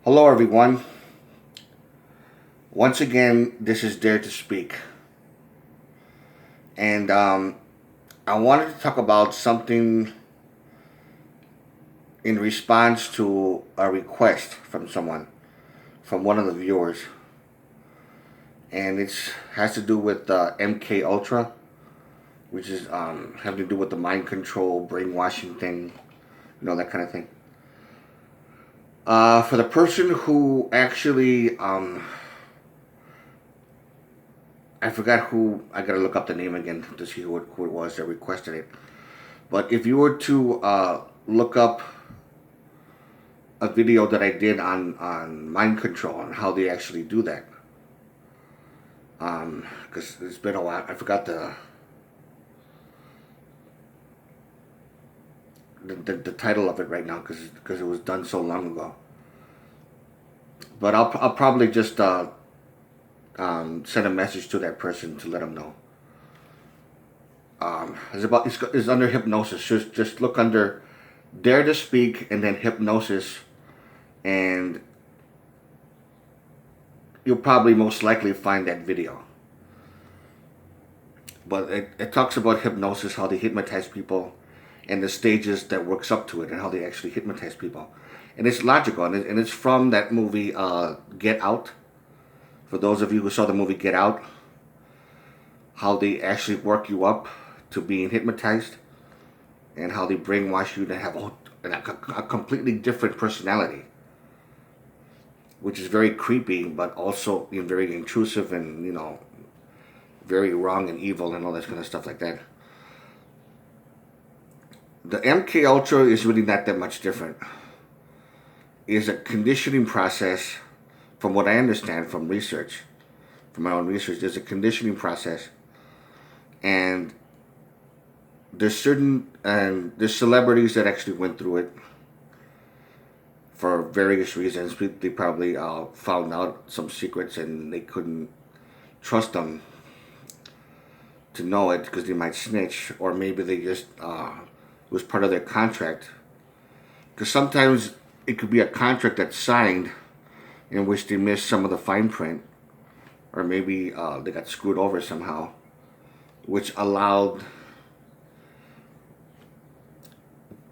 Hello, everyone. Once again, this is Dare to Speak. And I wanted to talk about something in response to a request from someone, from one of the viewers. And it has to do with MK Ultra, which is having to do with the mind control, brainwashing thing, that kind of thing. For the person who actually I forgot who. I gotta look up the name again to see who it was that requested it. But if you were to look up a video that I did on mind control and how they actually do that, because it's been a while. I forgot the title of it right now because it was done so long ago. But I'll probably just send a message to that person to let them know. It's under hypnosis. Just look under Dare to Speak and then hypnosis, and you'll probably most likely find that video. But it talks about hypnosis, how they hypnotize people, and the stages that works up to it, and how they actually hypnotize people. And it's logical, and it's from that movie Get Out. For those of you who saw the movie Get Out, how they actually work you up to being hypnotized, and how they brainwash you to have a completely different personality, which is very creepy, but also very intrusive and very wrong and evil and all that kind of stuff like that. The MK Ultra is really not that much different. It's a conditioning process, from what I understand from research, from my own research. There's a conditioning process, and there's celebrities that actually went through it for various reasons. They probably found out some secrets and they couldn't trust them to know it because they might snitch, or maybe they just it was part of their contract. Because sometimes it could be a contract that's signed in which they missed some of the fine print, or maybe they got screwed over somehow, which allowed,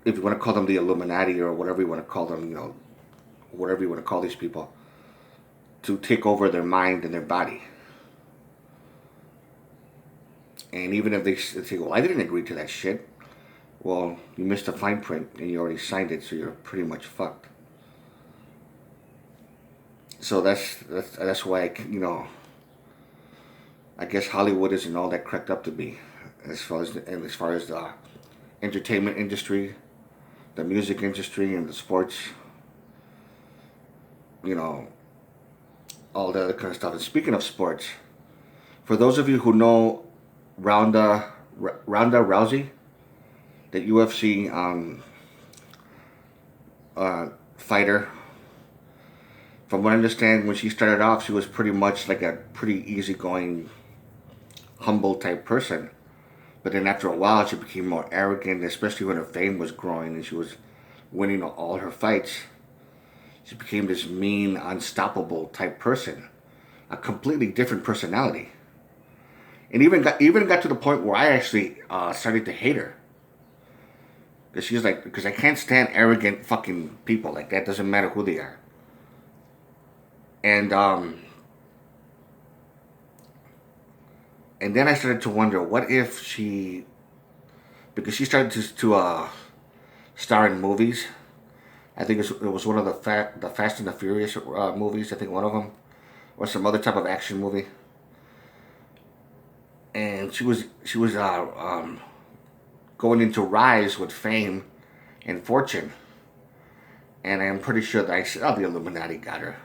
if you want to call them the Illuminati or whatever you want to call them, whatever you want to call these people, to take over their mind and their body. And even if they say, well, I didn't agree to that shit, well, you missed the fine print and you already signed it, so you're pretty much fucked. So that's why I guess Hollywood isn't all that cracked up to be, as far as the entertainment industry, the music industry, and the sports, all the other kind of stuff. And speaking of sports, for those of you who know Ronda Rousey, the UFC fighter. From what I understand, when she started off, she was pretty much like a pretty easygoing, humble type person. But then after a while, she became more arrogant, especially when her fame was growing and she was winning all her fights. She became this mean, unstoppable type person, a completely different personality, and even got to the point where I actually started to hate her. Because she's like, because I can't stand arrogant fucking people like that. Doesn't matter who they are. And then I started to wonder, what if because she started to star in movies. I think it was one of the Fast and the Furious movies. I think one of them, or some other type of action movie. And she was going into rise with fame and fortune. And I'm pretty sure that the Illuminati got her.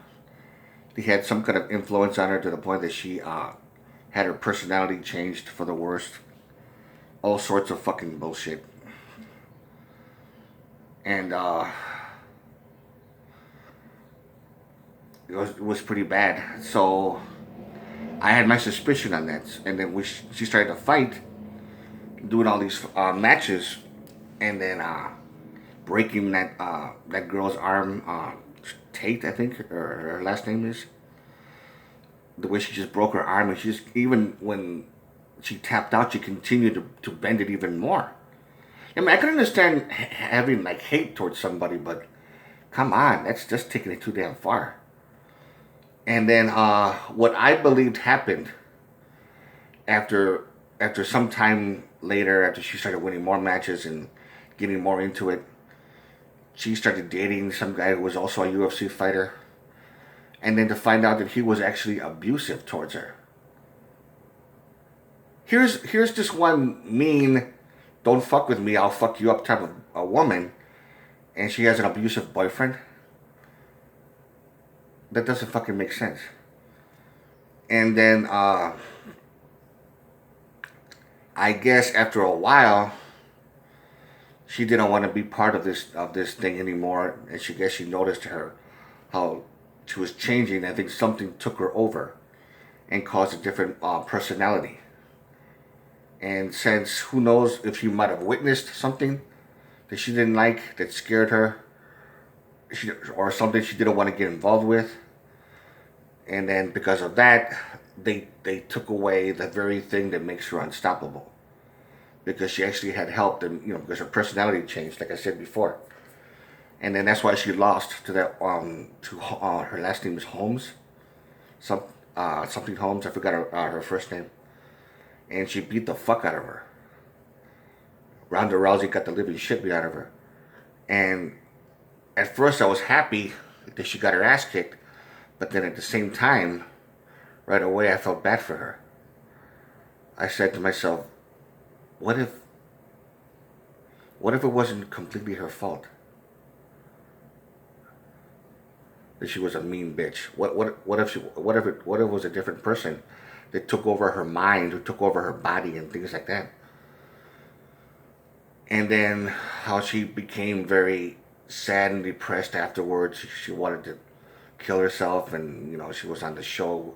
They had some kind of influence on her to the point that she had her personality changed for the worst. All sorts of fucking bullshit. And it was pretty bad. So I had my suspicion on that. And then she started to fight, doing all these matches, and then breaking that girl's arm, Tate, I think, or her last name is. The way she just broke her arm, and she just, even when she tapped out, she continued to bend it even more. I mean, I can understand having like hate towards somebody, but come on, that's just taking it too damn far. And then what I believed happened after some time later, after she started winning more matches and getting more into it, she started dating some guy who was also a UFC fighter, and then to find out that he was actually abusive towards her. Here's this one mean, don't fuck with me, I'll fuck you up type of a woman, and she has an abusive boyfriend. That doesn't fucking make sense. And then I guess after a while, she didn't want to be part of this thing anymore, and she noticed her how she was changing. I think something took her over and caused a different personality. And since who knows if she might have witnessed something that she didn't like, that scared her, or something she didn't want to get involved with, and then because of that, they took away the very thing that makes her unstoppable. Because she actually had helped, and because her personality changed, like I said before, and then that's why she lost to that her last name is Holmes, something Holmes. I forgot her first name, and she beat the fuck out of her. Ronda Rousey got the living shit beat out of her, and at first I was happy that she got her ass kicked, but then at the same time, right away I felt bad for her. I said to myself, what if it wasn't completely her fault? That she was a mean bitch. What if it was a different person that took over her mind, who took over her body and things like that? And then how she became very sad and depressed afterwards. She wanted to kill herself, and she was on the show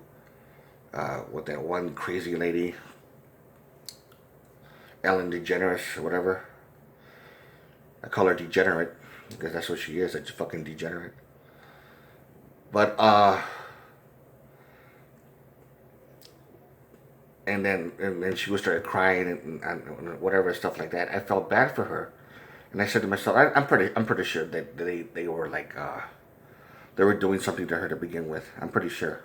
with that one crazy lady, Ellen DeGeneres or whatever. I call her degenerate because that's what she is, a fucking degenerate. But and then she started crying and whatever stuff like that. I felt bad for her, and I said to myself, I'm pretty sure that they were like they were doing something to her to begin with. I'm pretty sure.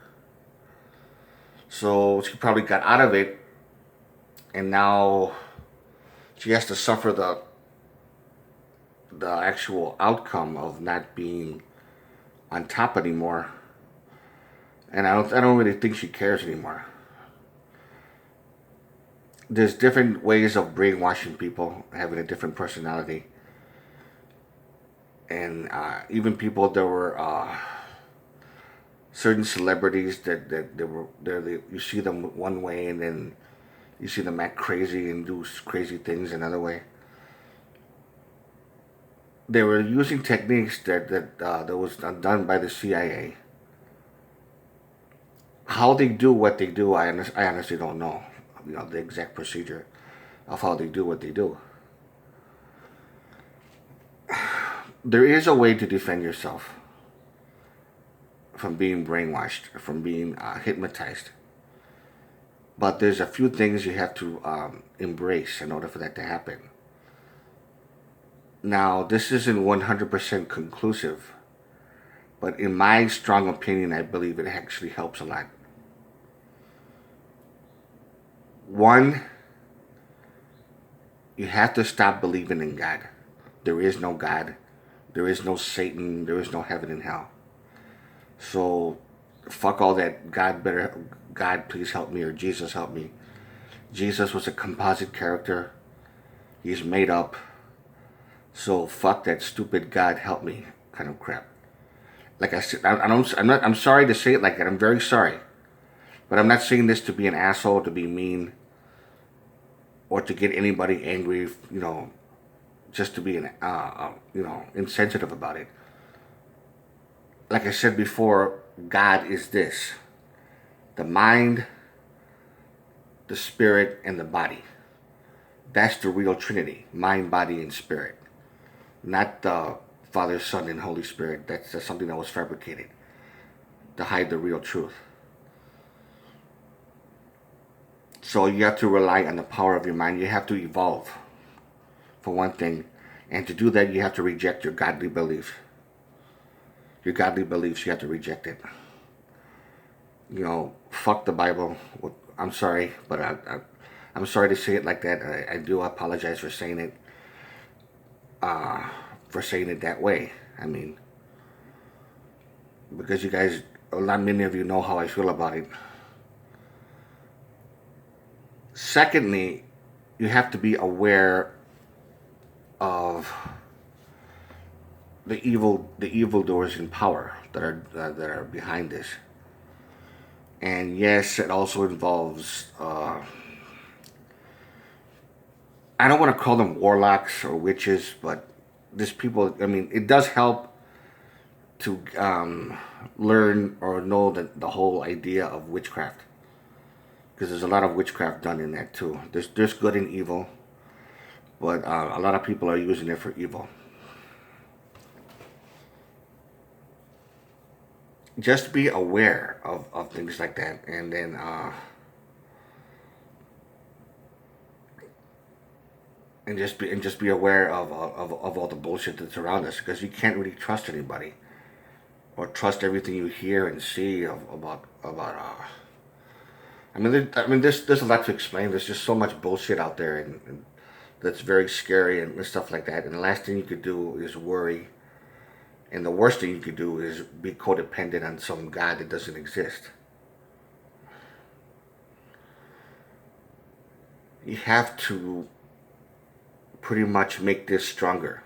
So she probably got out of it, and now she has to suffer the actual outcome of not being on top anymore. And I don't really think she cares anymore. There's different ways of brainwashing people, having a different personality, and even people that were certain celebrities that they were there. You see them one way, and then you see them act crazy and do crazy things another way. They were using techniques that was done by the CIA. How they do what they do, I honestly don't know. The exact procedure of how they do what they do. There is a way to defend yourself from being brainwashed, from being hypnotized. But there's a few things you have to embrace in order for that to happen. Now, this isn't 100% conclusive, but in my strong opinion, I believe it actually helps a lot. One, you have to stop believing in God. There is no God. There is no Satan. There is no heaven and hell. So, fuck all that God please help me, or Jesus help me. Jesus was a composite character. He's made up. So fuck that stupid God help me kind of crap. Like I said, I'm sorry to say it like that. I'm very sorry. But I'm not saying this to be an asshole, to be mean, or to get anybody angry, just to be insensitive about it. Like I said before, God is this: the mind, the spirit, and the body. That's the real Trinity: mind, body, and spirit. Not the Father, Son, and Holy Spirit. That's something that was fabricated to hide the real truth. So you have to rely on the power of your mind. You have to evolve, for one thing. And to do that, you have to reject your godly beliefs. Your godly beliefs, you have to reject it. You know, fuck the Bible. I'm sorry, but I'm sorry to say it like that. I do apologize for saying it. For saying it that way. I mean, because you guys, not many of you know how I feel about it. Secondly, you have to be aware of the evildoers in power that are behind this. And yes, it also involves. I don't want to call them warlocks or witches, but these people. I mean, it does help to learn or know the whole idea of witchcraft, because there's a lot of witchcraft done in that too. There's good and evil, but a lot of people are using it for evil. Just be aware of things like that, and then just be aware of all the bullshit that's around us, because you can't really trust anybody or trust everything you hear and see about. I mean, there's a lot to explain. There's just so much bullshit out there, and that's very scary and stuff like that. And the last thing you could do is worry. And the worst thing you could do is be codependent on some God that doesn't exist. You have to pretty much make this stronger.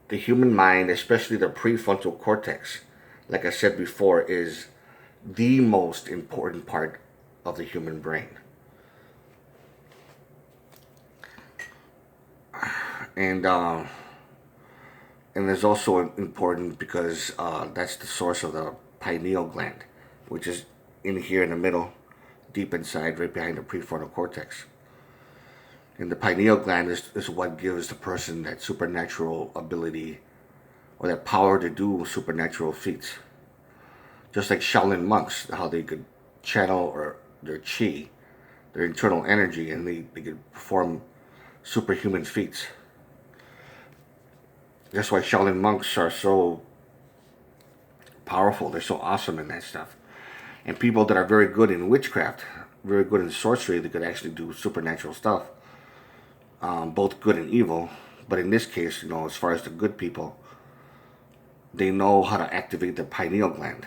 The human mind, especially the prefrontal cortex, like I said before, is the most important part of the human brain. And it's also important because that's the source of the pineal gland, which is in here in the middle, deep inside, right behind the prefrontal cortex. And the pineal gland is what gives the person that supernatural ability or that power to do supernatural feats. Just like Shaolin monks, how they could channel or their chi, their internal energy, and they could perform superhuman feats. That's why Shaolin monks are so powerful. They're so awesome in that stuff. And people that are very good in witchcraft, very good in sorcery, they could actually do supernatural stuff, both good and evil. But in this case, you know, as far as the good people, they know how to activate the pineal gland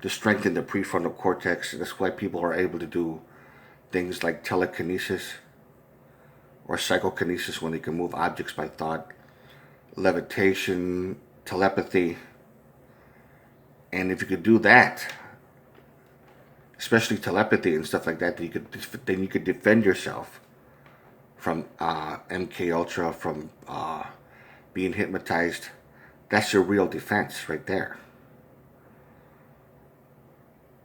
to strengthen the prefrontal cortex. That's why people are able to do things like telekinesis or psychokinesis, when they can move objects by thought, levitation, telepathy. And if you could do that, especially telepathy and stuff like that, then you could defend yourself from MK Ultra, from being hypnotized. That's your real defense right there.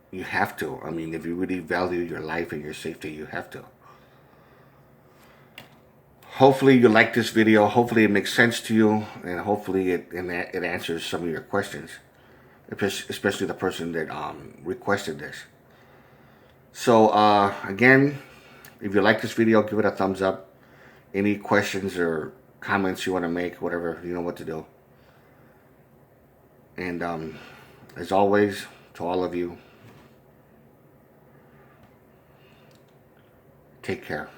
You have to. I mean, if you really value your life and your safety, you have to. Hopefully you like this video. Hopefully it makes sense to you, and hopefully it answers some of your questions, especially the person that requested this. So again, if you like this video, give it a thumbs up. Any questions or comments you want to make, whatever, you know what to do. And as always, to all of you, take care.